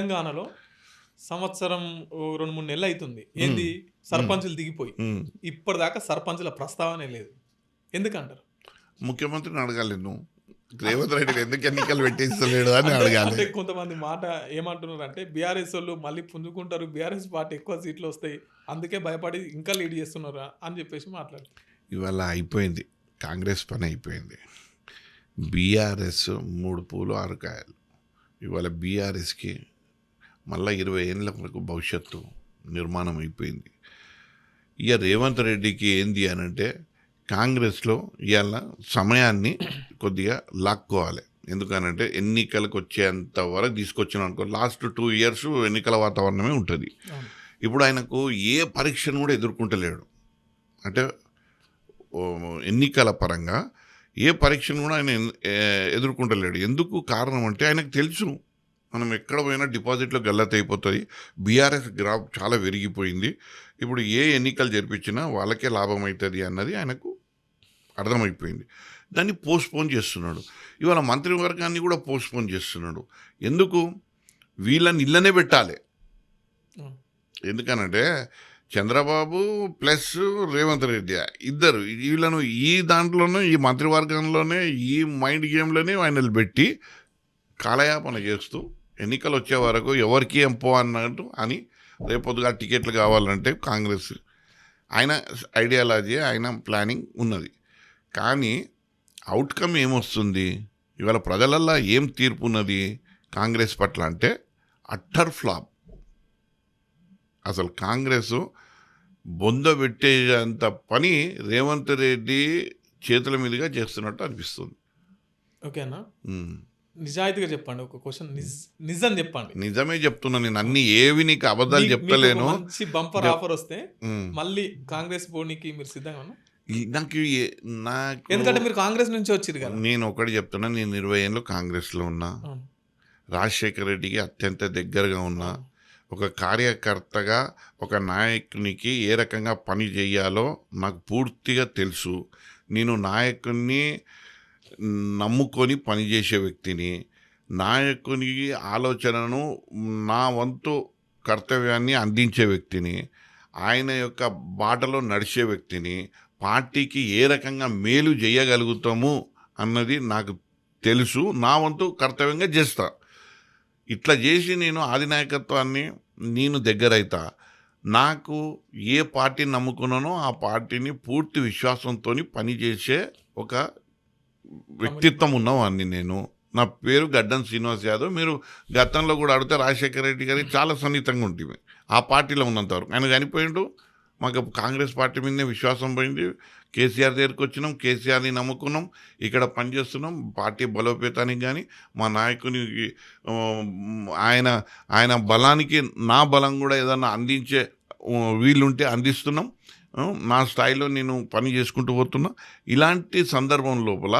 తెలంగాణలో సంవత్సరం 2-3 నెలలు అవుతుంది. ఏంది సర్పంచులు దిగిపోయి ఇప్పటిదాకా సర్పంచుల ప్రస్తావనే లేదు. ఎందుకంటారు? ముఖ్యమంత్రిని అడగాలి నువ్వు. రేవంత్ రెడ్డి ఎందుకు ఎన్నికలు పెట్టిస్తలేడు అని అడగాలి. అంటే కొంతమంది మాట ఏమంటున్నారు అంటే బీఆర్ఎస్ వాళ్ళు మళ్ళీ పుంజుకుంటారు, బీఆర్ఎస్ పార్టీ ఎక్కువ సీట్లు వస్తాయి, అందుకే భయపడి ఇంకా లీడ్ చేస్తున్నారు అని చెప్పేసి మాట్లాడారు. ఇవాళ అయిపోయింది, కాంగ్రెస్ పని అయిపోయింది. బీఆర్ఎస్ 3 పూలు 6 కాయలు. ఇవాళ బీఆర్ఎస్కి మళ్ళీ 20 ఏళ్ళ వరకు భవిష్యత్తు నిర్మాణం అయిపోయింది. ఇక రేవంత్ రెడ్డికి ఏంది అనంటే కాంగ్రెస్లో ఇవాళ సమయాన్ని కొద్దిగా లాక్కోవాలి. ఎందుకనంటే ఎన్నికలకు వచ్చేంత వరకు తీసుకొచ్చిన అనుకో, లాస్ట్ 2 ఇయర్స్ ఎన్నికల వాతావరణమే ఉంటుంది. ఇప్పుడు ఆయనకు ఏ పరీక్షను కూడా ఎదుర్కొంటలేడు. అంటే ఎన్నికల పరంగా ఏ పరీక్షను కూడా ఆయన ఎదుర్కొంటలేడు. ఎందుకు కారణం అంటే ఆయనకు తెలుసు మనం ఎక్కడ పోయినా డిపాజిట్లో గల్లత్ అయిపోతుంది. బీఆర్ఎస్ గ్రాఫ్ చాలా పెరిగిపోయింది. ఇప్పుడు ఏ ఎన్నికలు జరిపించినా వాళ్ళకే లాభం అవుతుంది అన్నది ఆయనకు అర్థమైపోయింది. దాన్ని పోస్ట్పోన్ చేస్తున్నాడు. ఇవాళ మంత్రివర్గాన్ని కూడా పోస్ట్పోన్ చేస్తున్నాడు. ఎందుకు? వీళ్ళని ఇళ్ళనే పెట్టాలి. ఎందుకనంటే చంద్రబాబు ప్లస్ రేవంత్ రెడ్డి ఇద్దరు వీళ్ళను ఈ దాంట్లోనే, ఈ మంత్రివర్గంలోనే, ఈ మైండ్ గేమ్లోనే ఆయనలు పెట్టి కాలయాపన చేస్తూ ఎన్నికలు వచ్చే వరకు ఎవరికి ఎంపో అన్నట్టు అని రేపొద్దుగా టికెట్లు కావాలంటే కాంగ్రెస్ ఆయన ఐడియాలజీ, ఆయన ప్లానింగ్ ఉన్నది. కానీ అవుట్కమ్ ఏమొస్తుంది? ఇవాళ ప్రజలల్లో ఏం తీర్పు ఉన్నది కాంగ్రెస్ పట్ల అంటే అట్టర్ ఫ్లాప్. అసలు కాంగ్రెస్ బొంద పెట్టేంత పని రేవంత్ రెడ్డి చేతుల మీదుగా చేస్తున్నట్టు అనిపిస్తుంది. ఓకేనా? నిజాయితీగా చెప్పండి. ఒక క్వశ్చన్, నిజం చెప్పండి. నిజమే చెప్తున్నా నేను, అన్ని ఏవి నీకు అబద్ధాలు చెప్తలేను. మంచి బంపర్ ఆఫర్ వస్తే మళ్ళీ కాంగ్రెస్ పోనీకి మీరు సిద్ధంగా ఉన్నా? నాకు ఎందుకంటే మీరు కాంగ్రెస్ నుంచి వచ్చారు కదా. నేను ఒకటి చెప్తున్నా, నేను 20 ఏళ్ళు కాంగ్రెస్లో ఉన్నా, రాజశేఖర రెడ్డికి అత్యంత దగ్గరగా ఉన్నా, ఒక కార్యకర్తగా ఒక నాయకునికి ఏ రకంగా పని చేయాలో నాకు పూర్తిగా తెలుసు. నేను నాయకుడిని నమ్ముకొని పనిచేసే వ్యక్తిని, నాయకుని ఆలోచనను నా వంతు కర్తవ్యాన్ని అందించే వ్యక్తిని, ఆయన యొక్క బాటలో నడిచే వ్యక్తిని, పార్టీకి ఏ రకంగా మేలు చేయగలుగుతాము అన్నది నాకు తెలుసు. నా వంతు కర్తవ్యంగా చేస్తా. ఇట్లా చేసి నేను ఆధినాయకత్వాన్ని నేను దగ్గరైతా. నాకు ఏ పార్టీని నమ్ముకున్నానో ఆ పార్టీని పూర్తి విశ్వాసంతో పనిచేసే ఒక వ్యక్తిత్వం ఉన్నవాడిని నేను. నా పేరు గడ్డం శ్రీనివాస్ యాదవ్. మీరు గతంలో కూడా అడిగితే రాజశేఖర రెడ్డి గారికి చాలా సన్నిహితంగా ఉంటుంది ఆ పార్టీలో ఉన్నంతవరకు. ఆయన చనిపోయిండు, మాకు కాంగ్రెస్ పార్టీ మీదనే విశ్వాసం పోయింది. కేసీఆర్ దగ్గరికి వచ్చినాం, కేసీఆర్ని నమ్ముకున్నాం, ఇక్కడ పనిచేస్తున్నాం. పార్టీ బలోపేతానికి కానీ మా నాయకుని ఆయన బలానికి నా బలం కూడా ఏదన్నా అందించే వీలుంటే అందిస్తున్నాం. నా స్థాయిలో నేను పని చేసుకుంటూ పోతున్నా. ఇలాంటి సందర్భం లోపల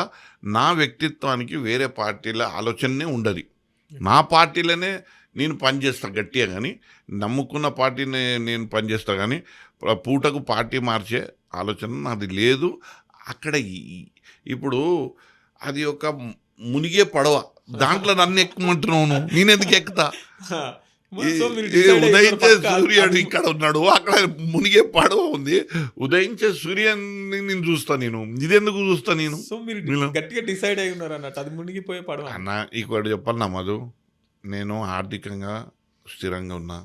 నా వ్యక్తిత్వానికి వేరే పార్టీల ఆలోచనే ఉండదు. నా పార్టీలోనే నేను పనిచేస్తా గట్టిగా, కానీ నమ్ముకున్న పార్టీని నేను పనిచేస్తా, కానీ పూటకు పార్టీ మార్చే ఆలోచన నాది లేదు. అక్కడ ఇప్పుడు అది ఒక మునిగే పడవ, దాంట్లో నన్ను ఎక్కుమంటున్నావు, నేను ఎందుకు ఎక్కుతా? ఉదయించే సూర్యుడు ఇక్కడ ఉన్నాడు, అక్కడ మునిగే పడవ ఉంది. ఉదయించే సూర్యుని నేను చూస్తా, నేను ఇదెందుకు చూస్తా? నేను గట్టిగా డిసైడ్ అయి ఉన్నారు అన్నట్టు, అది మునిగిపోయే పడవ అన్న. ఇక్కడ చెప్పాలన్నా మధు, నేను ఆర్థికంగా స్థిరంగా ఉన్నా,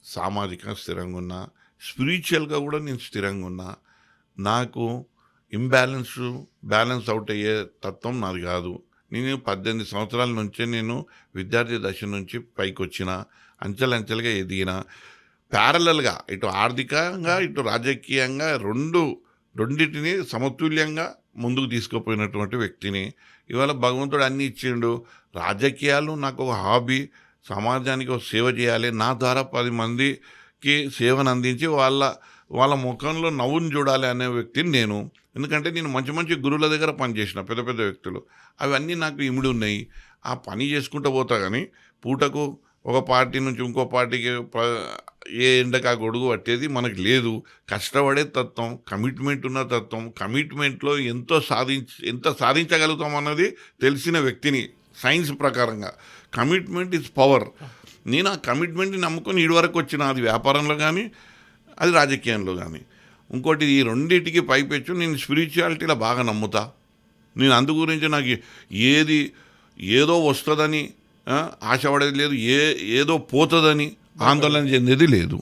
సామాజికంగా స్థిరంగా ఉన్నా, స్పిరిచువల్గా కూడా నేను స్థిరంగా ఉన్నా. నాకు బ్యాలెన్స్ అవుట్ అయ్యే తత్వం నాది కాదు. నేను 18 సంవత్సరాల నుంచే నేను విద్యార్థి దశ నుంచి పైకి వచ్చిన, అంచెలంచెలుగా ఎదిగిన, ప్యారలల్గా ఇటు ఆర్థికంగా ఇటు రాజకీయంగా రెండింటిని సమతుల్యంగా ముందుకు తీసుకుపోయినటువంటి వ్యక్తిని. ఇవాళ భగవంతుడు అన్నీ ఇచ్చిండు. రాజకీయాలు నాకు ఒక హాబీ, సమాజానికి ఒక సేవ చేయాలి, నా ద్వారా 10 మందికి సేవను అందించి వాళ్ళ ముఖంలో నవ్వును చూడాలి అనే వ్యక్తిని నేను. ఎందుకంటే నేను మంచి గురువుల దగ్గర పనిచేసిన, పెద్ద వ్యక్తులు, అవన్నీ నాకు ఇమిడి ఉన్నాయి. ఆ పని చేసుకుంటూ పోతా. కానీ పూటకు ఒక పార్టీ నుంచి ఇంకో పార్టీకి ఏ ఎండకా గొడుగు పట్టేది మనకు లేదు. కష్టపడే తత్వం, కమిట్మెంట్ ఉన్న తత్వం, కమిట్మెంట్లో ఎంత సాధించగలుగుతాం అన్నది తెలిసిన వ్యక్తిని. సైన్స్ ప్రకారంగా కమిట్మెంట్ ఈజ్ పవర్. నేను ఆ కమిట్మెంట్ని నమ్ముకొని ఇటు వరకు వచ్చిన, అది వ్యాపారంలో కానీ అది రాజకీయంలో కానీ. ఇంకోటి ఈ రెండింటికి పైపెచ్చు నేను స్పిరిచువాలిటీలో బాగా నమ్ముతా. నేను అందు గురించి నాకు ఏదో వస్తుందని ఆశపడేది లేదు, ఏదో పోతుందని ఆందోళన చెందేది లేదు.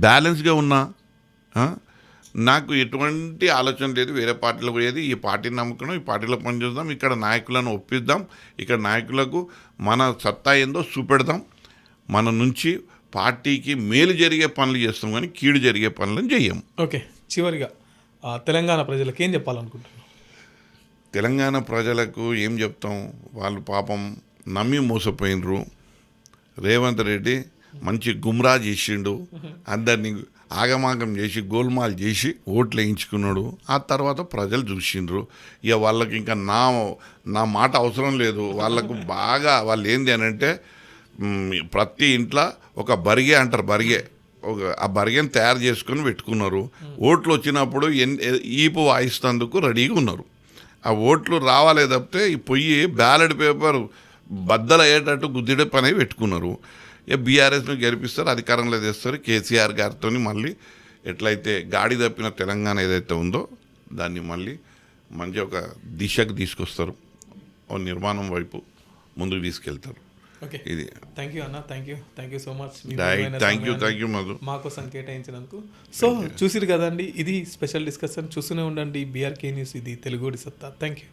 బ్యాలెన్స్గా ఉన్నా, నాకు ఎటువంటి ఆలోచన లేదు వేరే పార్టీలో పోయేది. ఈ పార్టీని నమ్ముకున్నాం, ఈ పార్టీలో పనిచేద్దాం, ఇక్కడ నాయకులను ఒప్పిద్దాం, ఇక్కడ నాయకులకు మన సత్తా ఏందో చూపెడదాం, మన నుంచి పార్టీకి మేలు జరిగే పనులు చేస్తాం కానీ కీడు జరిగే పనులను చెయ్యం. ఓకే, చివరిగా తెలంగాణ ప్రజలకు ఏం చెప్పాలనుకుంటున్నాను? తెలంగాణ ప్రజలకు ఏం చెప్తాం, వాళ్ళు పాపం నమ్మి మోసపోయినరు. రేవంత్ రెడ్డి మంచి గుమ్రా చేసిండు, అందరినీ ఆగమాగం చేసి గోల్మాల్ చేసి ఓట్లు వేయించుకున్నాడు. ఆ తర్వాత ప్రజలు చూసిండ్రు. ఇక వాళ్ళకి ఇంకా నా మాట అవసరం లేదు. వాళ్ళకు బాగా వాళ్ళు ఏంది అని అంటే ప్రతి ఇంట్లో ఒక బరిగే అంటారు, ఆ బరిగేని తయారు చేసుకొని పెట్టుకున్నారు. ఓట్లు వచ్చినప్పుడు ఈపు వాయిస్తేందుకు రెడీగా ఉన్నారు. ఆ ఓట్లు రావాలే తప్పితే ఈ పొయ్యి బ్యాలెట్ పేపర్ బద్దలయ్యేటట్టు గుద్దిడే పని పెట్టుకున్నారు. ఇక బీఆర్ఎస్ను గెలిపిస్తారు, అధికారంలో తెస్తారు. కేసీఆర్ గారితో మళ్ళీ ఎట్లయితే గాడి తప్పిన తెలంగాణ ఏదైతే ఉందో దాన్ని మళ్ళీ మంచి ఒక దిశకు తీసుకొస్తారు, ఓ నిర్మాణం వైపు ముందుకు తీసుకెళ్తారు. ఓకే, ఇది థ్యాంక్ యూ అన్న, thank you so much thank you Madhu, మా కోసం కేటాయించినందుకు. సో చూసిరు కదండి, ఇది స్పెషల్ డిస్కషన్. చూస్తూనే ఉండండి BRK న్యూస్, ఇది తెలుగుడి సత్తా. Thank you.